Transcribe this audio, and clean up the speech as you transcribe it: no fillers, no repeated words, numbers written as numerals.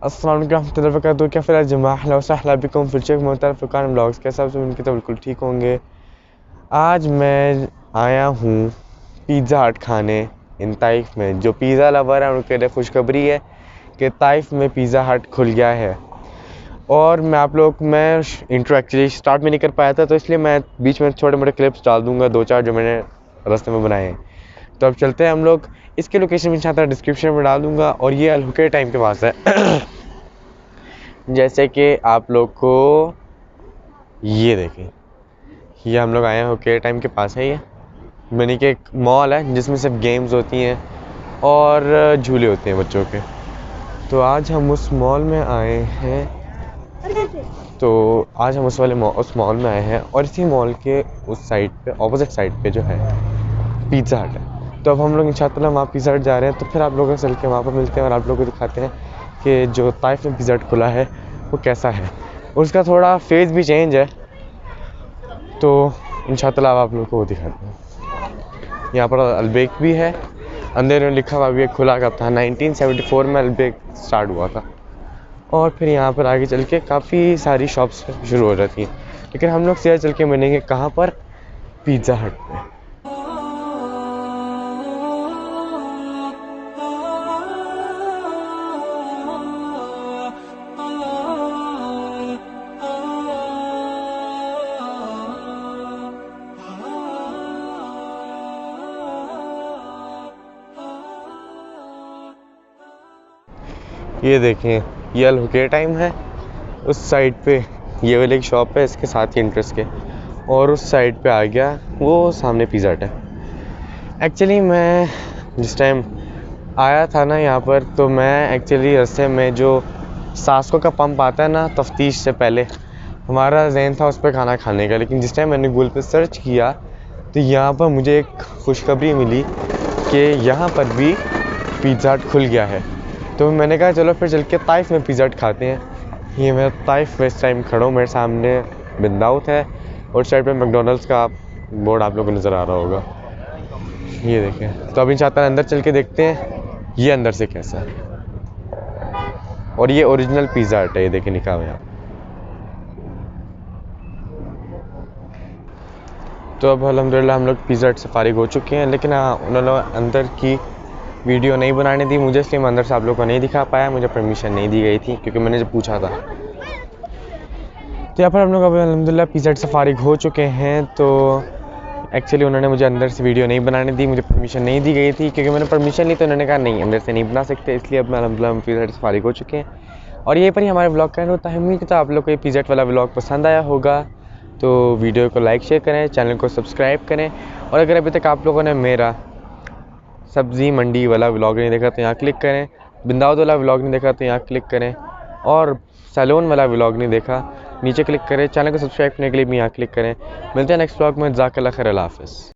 अस्सलाम वालेकुम रहमतुल्लाहि व बरकातहू। क्या फिर जमा अहला व सहला बिकुम फिर चेक मुख्तलिफ फुरकान ब्लॉग्स के सब उनके तो बिल्कुल ठीक होंगे। आज मैं आया हूँ पिज़्ज़ा हट खाने इन ताइफ में। जो पिज़्ज़ा लवर है उनके लिए खुशखबरी है कि ताइफ में पिज़्ज़ा हट खुल गया है। और मैं इंट्रो एक्चुअली स्टार्ट में नहीं कर पाया था, तो इसलिए मैं बीच में छोटे मोटे क्लिप्स डाल दूँगा, 2-4 जो मैंने रास्ते में बनाए हैं। तो अब चलते हैं हम लोग। इसके लोकेशन भी चाहता डिस्क्रिप्शन में डाल दूँगा। और ये अलहुके टाइम के पास है जैसे कि आप लोग को ये देखें, ये हम लोग आए हैं हुके टाइम के पास है। ये मैंने कि एक मॉल है जिसमें सिर्फ गेम्स होती हैं और झूले होते हैं बच्चों के। तो आज हम उस मॉल में आए हैं उस मॉल में आए हैं और इसी मॉल के उस साइड पे, ऑपोजिट साइड पे जो है पिज़्ज़ा हट है। तो अब हम लोग इंशाअल्लाह वहाँ पिज़्ज़ा हट जा रहे हैं। तो फिर आप लोगों से चल के वहाँ पर मिलते हैं और आप लोगों को दिखाते हैं कि जो ताइफ में पिज़्ज़ा हट खुला है वो कैसा है। और उसका थोड़ा फेस भी चेंज है, तो इंशाअल्लाह आप लोगों को वो दिखाते हैं। यहाँ पर अलबेक भी है, अंदर में लिखा हुआ भी है खुला कब था। 1974 में अलबेक स्टार्ट हुआ था। और फिर यहाँ पर आगे चल के काफ़ी सारी शॉप्स शुरू हो जाती हैं, लेकिन हम लोग सीधा चल के मिलेंगे कहाँ पर, पिज़्ज़ा हट पे। ये देखें, ये अलहुके टाइम है। उस साइड पे ये वाली एक शॉप है, इसके साथ ही एंट्रेंस के, और उस साइड पे आ गया वो सामने पिज़्ज़ा हट है। एक्चुअली मैं जिस टाइम आया था ना यहाँ पर, तो मैं एक्चुअली रास्ते में जो सास्को का पंप आता है ना, तफ्तीश से पहले हमारा ज़हन था उस पर खाना खाने का। लेकिन जिस टाइम मैंने गूगल पे सर्च किया तो यहाँ पर मुझे एक खुशखबरी मिली कि यहाँ पर भी पिज़्ज़ा हट खुल गया है। तो मैंने कहा चलो फिर चल के ताइफ में पिज़्ज़ा हट खाते हैं। ये मैं ताइफ में इस टाइम खड़ा हूँ, मेरे सामने बिन दाऊद है और साइड पे मैकडॉनल्ड्स का बोर्ड आप लोगों को नज़र आ रहा होगा। ये देखें। तो अभी चाहता है अंदर चल के देखते हैं ये अंदर से कैसा है। और ये ओरिजिनल पिज़्ज़ा हट है, ये देखें लिखा हुआ है। तो अब अल्हम्दुलिल्लाह हम लोग पिज़्ज़ा हट से फारिग हो चुके हैं, लेकिन उन्होंने अंदर की वीडियो नहीं बनाने दी मुझे, इसलिए मैं अंदर से आप लोगों को नहीं दिखा पाया। मुझे परमिशन नहीं दी गई थी क्योंकि मैंने जब पूछा था। तो यहाँ पर हम लोग अब अल्हम्दुलिल्लाह पिज़्ज़ा हट से फारिग हो चुके हैं। तो एक्चुअली उन्होंने मुझे अंदर से वीडियो नहीं बनाने दी, मुझे परमिशन नहीं दी गई थी क्योंकि मैंने परमिशन ली तो उन्होंने कहा नहीं अंदर से नहीं बना सकते। इसलिए अब अल्हम्दुलिल्लाह हम पिज़्ज़ा हट से फारिग हो चुके हैं और यहीं पर ही हमारे ब्लॉग का एंड होता है। उम्मीद तो आप लोग को ये पिज़्ज़ा हट वाला ब्लॉग पसंद आया होगा। तो वीडियो को लाइक शेयर करें, चैनल को सब्सक्राइब करें। और अगर अभी तक आप लोगों ने मेरा सब्ज़ी मंडी वाला व्लॉग नहीं देखा तो यहाँ क्लिक करें, बिन दाऊद वाला व्लॉग नहीं देखा तो यहाँ क्लिक करें, और सैलून वाला व्लॉग नहीं देखा नीचे क्लिक करें। चैनल को सब्सक्राइब करने के लिए भी यहाँ क्लिक करें। मिलते हैं नेक्स्ट व्लॉग में। जज़ाकल्लाह खैर, अल्लाह हाफ़िज़।